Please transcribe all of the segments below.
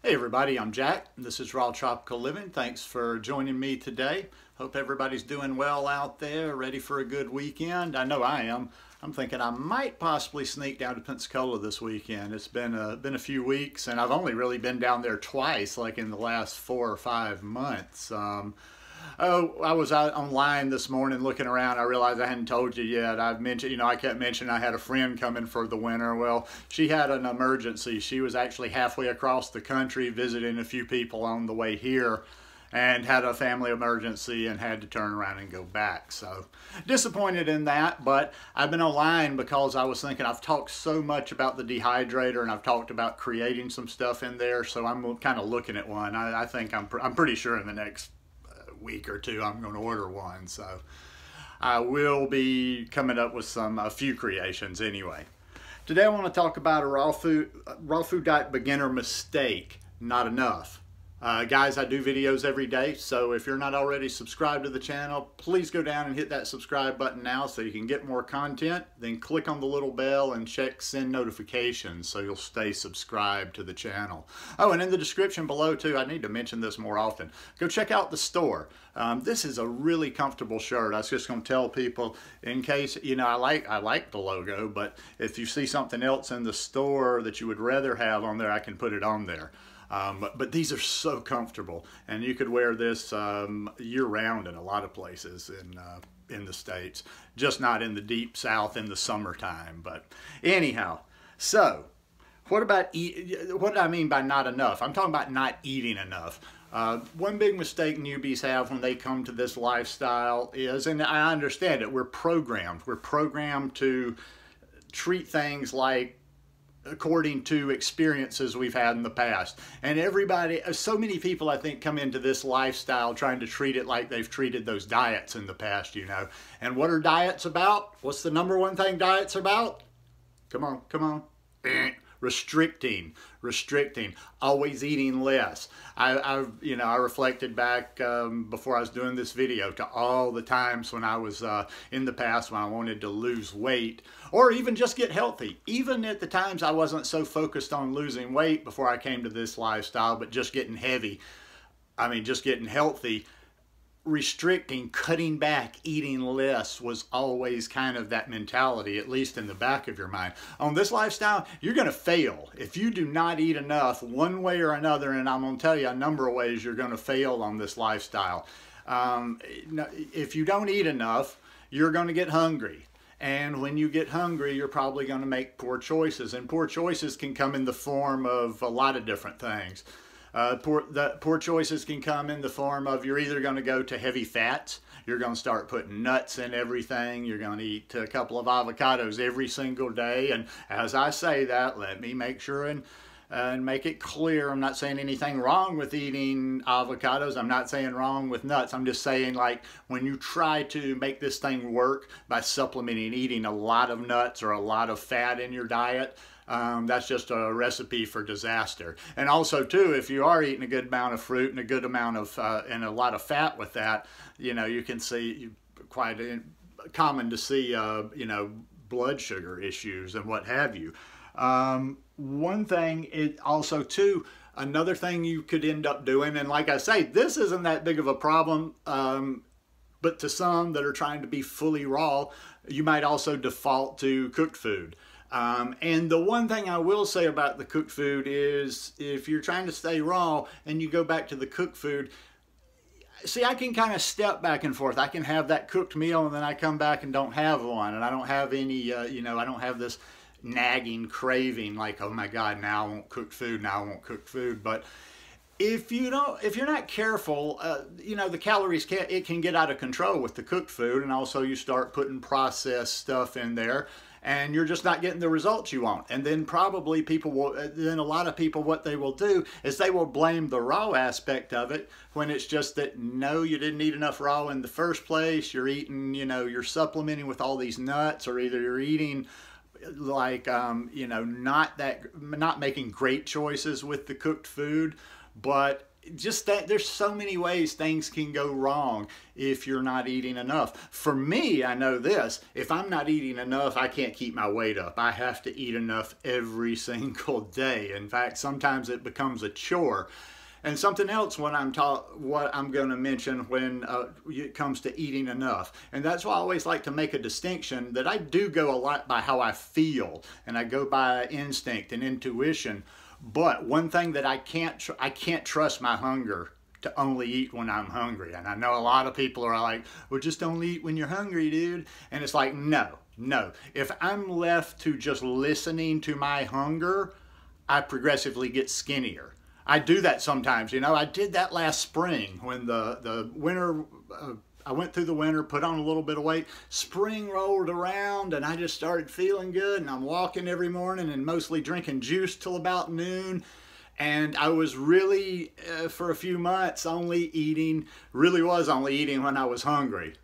Hey everybody, I'm Jack. This is Raw Tropical Living. Thanks for joining me today. Hope everybody's doing well out there, ready for a good weekend. I know I am. I'm thinking I might possibly sneak down to Pensacola this weekend. It's been a few weeks, and I've only really been down there twice, like in the last 4 or 5 months. I was out online this morning looking around. I realized I hadn't told you yet. I've mentioned, I kept mentioning I had a friend coming for the winter. Well, she had an emergency. She was actually halfway across the country visiting a few people on the way here and had a family emergency and had to turn around and go back. So disappointed in that, but I've been online because I was thinking I've talked so much about the dehydrator and I've talked about creating some stuff in there. So I'm kind of looking at one. I think I'm pretty sure in the next week or two I'm going to order one, so I will be coming up with a few creations anyway. Today I want to talk about a raw food diet beginner mistake: not enough. Guys, I do videos every day, so if you're not already subscribed to the channel, please go down and hit that subscribe button now so you can get more content. Then click on the little bell and check send notifications so you'll stay subscribed to the channel. Oh, and in the description below too, I need to mention this more often, go check out the store. This is a really comfortable shirt. I was just going to tell people, in case, I like the logo, but if you see something else in the store that you would rather have on there, I can put it on there. But these are so comfortable, and you could wear this year-round in a lot of places in the States, just not in the deep South in the summertime. But anyhow, so what do I mean by not enough? I'm talking about not eating enough. One big mistake newbies have when they come to this lifestyle is, and I understand it, we're programmed to treat things like according to experiences we've had in the past. And so many people I think come into this lifestyle trying to treat it like they've treated those diets in the past, And what are diets about? What's the number one thing diets about? Come on. Restricting, always eating less. I reflected back before I was doing this video to all the times when I was in the past when I wanted to lose weight or even just get healthy. Even at the times I wasn't so focused on losing weight before I came to this lifestyle, but just getting just getting healthy. Restricting, cutting back, eating less was always kind of that mentality, at least in the back of your mind. On this lifestyle, you're going to fail. If you do not eat enough one way or another, and I'm going to tell you a number of ways you're going to fail on this lifestyle. If you don't eat enough, you're going to get hungry. And when you get hungry, you're probably going to make poor choices. And poor choices can come in the form of a lot of different things. Poor choices can come in the form of you're either going to go to heavy fats, you're going to start putting nuts in everything, you're going to eat a couple of avocados every single day. And as I say that, let me make sure and make it clear, I'm not saying anything wrong with eating avocados. I'm not saying wrong with nuts. I'm just saying, like, when you try to make this thing work by supplementing eating a lot of nuts or a lot of fat in your diet, that's just a recipe for disaster. And also too, if you are eating a good amount of fruit and a good amount of and a lot of fat with that, you can see quite common to see blood sugar issues and what have you. One thing is also too, another thing you could end up doing, and like I say, this isn't that big of a problem, but to some that are trying to be fully raw, you might also default to cooked food. And the one thing I will say about the cooked food is if you're trying to stay raw and you go back to the cooked food, see, I can kind of step back and forth. I can have that cooked meal and then I come back and don't have one, and I don't have any, I don't have this nagging craving like, oh my God, now I want cooked food, But if you're not careful, the calories can get out of control with the cooked food, and also you start putting processed stuff in there, and you're just not getting the results you want. And then probably a lot of people, what they will do is they will blame the raw aspect of it when it's just that, no, you didn't eat enough raw in the first place. You're eating, you're supplementing with all these nuts, or either you're eating like, not making great choices with the cooked food. But just that there's so many ways things can go wrong if you're not eating enough. For me, I know this, if I'm not eating enough, I can't keep my weight up. I have to eat enough every single day. In fact, sometimes it becomes a chore. And something else what I'm going to mention when it comes to eating enough. And that's why I always like to make a distinction that I do go a lot by how I feel, and I go by instinct and intuition. But one thing that I can't trust my hunger to only eat when I'm hungry. And I know a lot of people are like, well, just only eat when you're hungry, dude. And it's like, no. If I'm left to just listening to my hunger, I progressively get skinnier. I do that sometimes, you know. I did that last spring when the winter, I went through the winter, put on a little bit of weight. Spring rolled around and I just started feeling good, and I'm walking every morning and mostly drinking juice till about noon. And I was really, for a few months, only eating when I was hungry.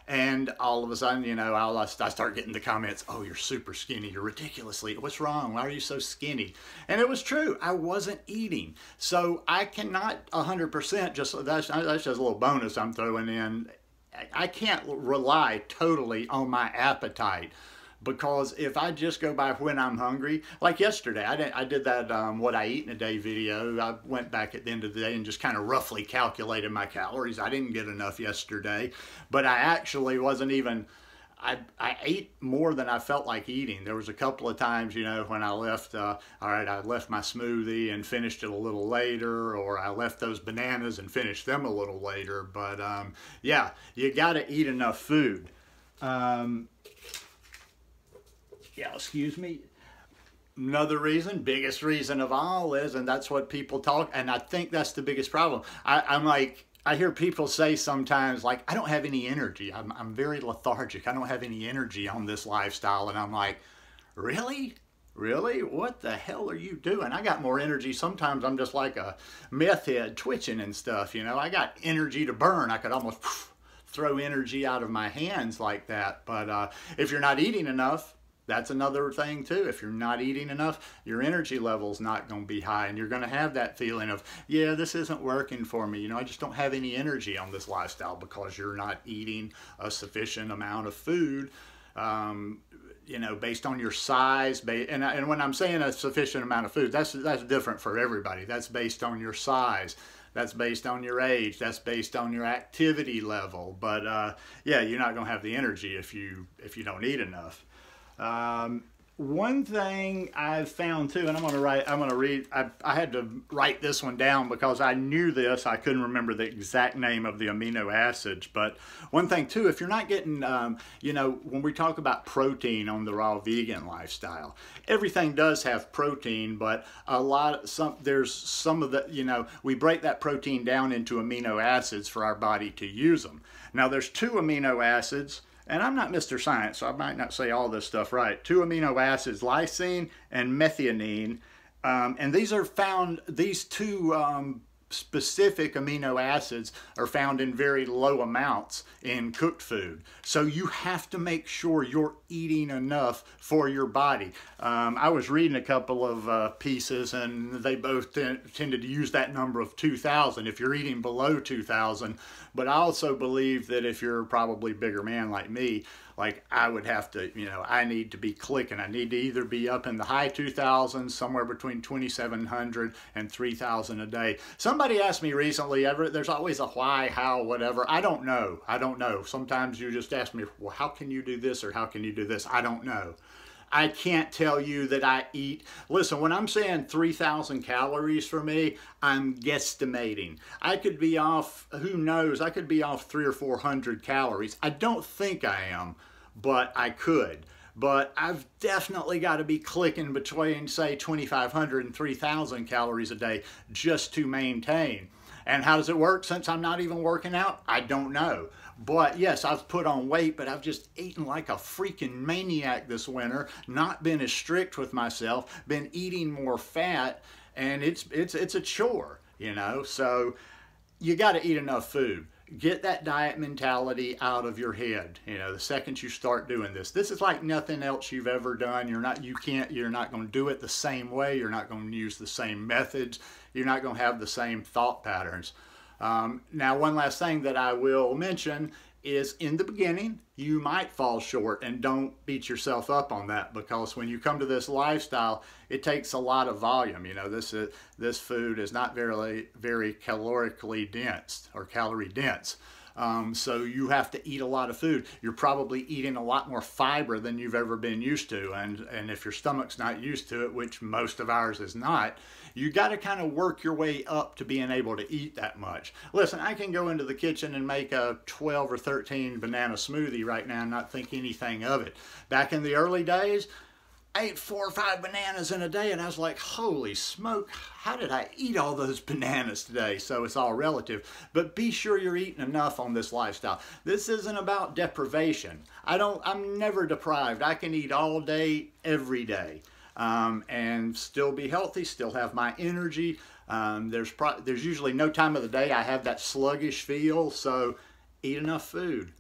And all of a sudden, you know, I start getting the comments, oh, you're super skinny, you're ridiculously, what's wrong? Why are you so skinny? And it was true, I wasn't eating. So I cannot 100%, that's just a little bonus I'm throwing in, I can't rely totally on my appetite. Because if I just go by when I'm hungry, like yesterday, I did that what I eat in a day video. I went back at the end of the day and just kind of roughly calculated my calories. I didn't get enough yesterday, but I actually wasn't even, I ate more than I felt like eating. There was a couple of times, you know, when I left, all right, I left my smoothie and finished it a little later, or I left those bananas and finished them a little later. But yeah, you got to eat enough food. Yeah, excuse me. Another reason, biggest reason of all is, and that's what people talk, and I think that's the biggest problem. I'm like, I hear people say sometimes, like, I don't have any energy. I'm very lethargic. I don't have any energy on this lifestyle. And I'm like, really? Really? What the hell are you doing? I got more energy. Sometimes I'm just like a meth head twitching and stuff, you know. I got energy to burn. I could almost throw energy out of my hands like that. But if you're not eating enough, that's another thing too. If you're not eating enough, your energy level's not going to be high, and you're going to have that feeling of, yeah, this isn't working for me. You know, I just don't have any energy on this lifestyle, because you're not eating a sufficient amount of food, you know, based on your size. And when I'm saying a sufficient amount of food, that's different for everybody. That's based on your size. That's based on your age. That's based on your activity level. But yeah, you're not going to have the energy if you don't eat enough. One thing I've found too, and I'm going to read, I had to write this one down because I knew this, I couldn't remember the exact name of the amino acids, but one thing too, if you're not getting, you know, when we talk about protein on the raw vegan lifestyle, everything does have protein, but there's some of the, you know, we break that protein down into amino acids for our body to use them. Now there's 2 amino acids. And I'm not Mr. Science, so I might not say all this stuff right. 2 amino acids, lysine and methionine. And these are found, these 2 specific amino acids are found in very low amounts in cooked food. So you have to make sure you're eating enough for your body. I was reading a couple of pieces, and they both tended to use that number of 2,000 if you're eating below 2,000. But I also believe that if you're probably a bigger man like me, like I would have to, you know, I need to be clicking. I need to either be up in the high 2,000s, somewhere between 2,700 and 3,000 a day. Somebody asked me recently, there's always a why, how, whatever. I don't know. I don't know. Sometimes you just ask me, well, how can you do this or how can you do this? I don't know. I can't tell you that I eat. Listen, when I'm saying 3,000 calories for me, I'm guesstimating. I could be off, who knows, I could be off 300 or 400 calories. I don't think I am, but I could. But I've definitely got to be clicking between, say, 2,500 and 3,000 calories a day just to maintain. And how does it work since I'm not even working out? I don't know. But yes, I've put on weight, but I've just eaten like a freaking maniac this winter, not been as strict with myself, been eating more fat, and it's a chore, you know. So you got to eat enough food. get that diet mentality out of your head. You know, the second you start doing this is like nothing else you've ever done. You're not going to do it the same way. You're not going to use the same methods. You're not going to have the same thought patterns. Now, one last thing that I will mention is in the beginning, you might fall short, and don't beat yourself up on that, because when you come to this lifestyle, it takes a lot of volume. You know, this food is not very calorically dense or calorie dense. So you have to eat a lot of food. You're probably eating a lot more fiber than you've ever been used to. And if your stomach's not used to it, which most of ours is not, you got to kind of work your way up to being able to eat that much. Listen, I can go into the kitchen and make a 12 or 13 banana smoothie right now and not think anything of it. Back in the early days, I ate 4 or 5 bananas in a day, and I was like, holy smoke, how did I eat all those bananas today? So it's all relative, but be sure you're eating enough on this lifestyle. This isn't about deprivation. I'm never deprived. I can eat all day, every day, and still be healthy, still have my energy. There's usually no time of the day I have that sluggish feel, so eat enough food.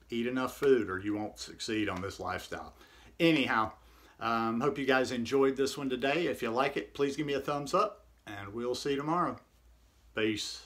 Eat enough food or you won't succeed on this lifestyle. Anyhow, hope you guys enjoyed this one today. If you like it, please give me a thumbs up, and we'll see you tomorrow. Peace.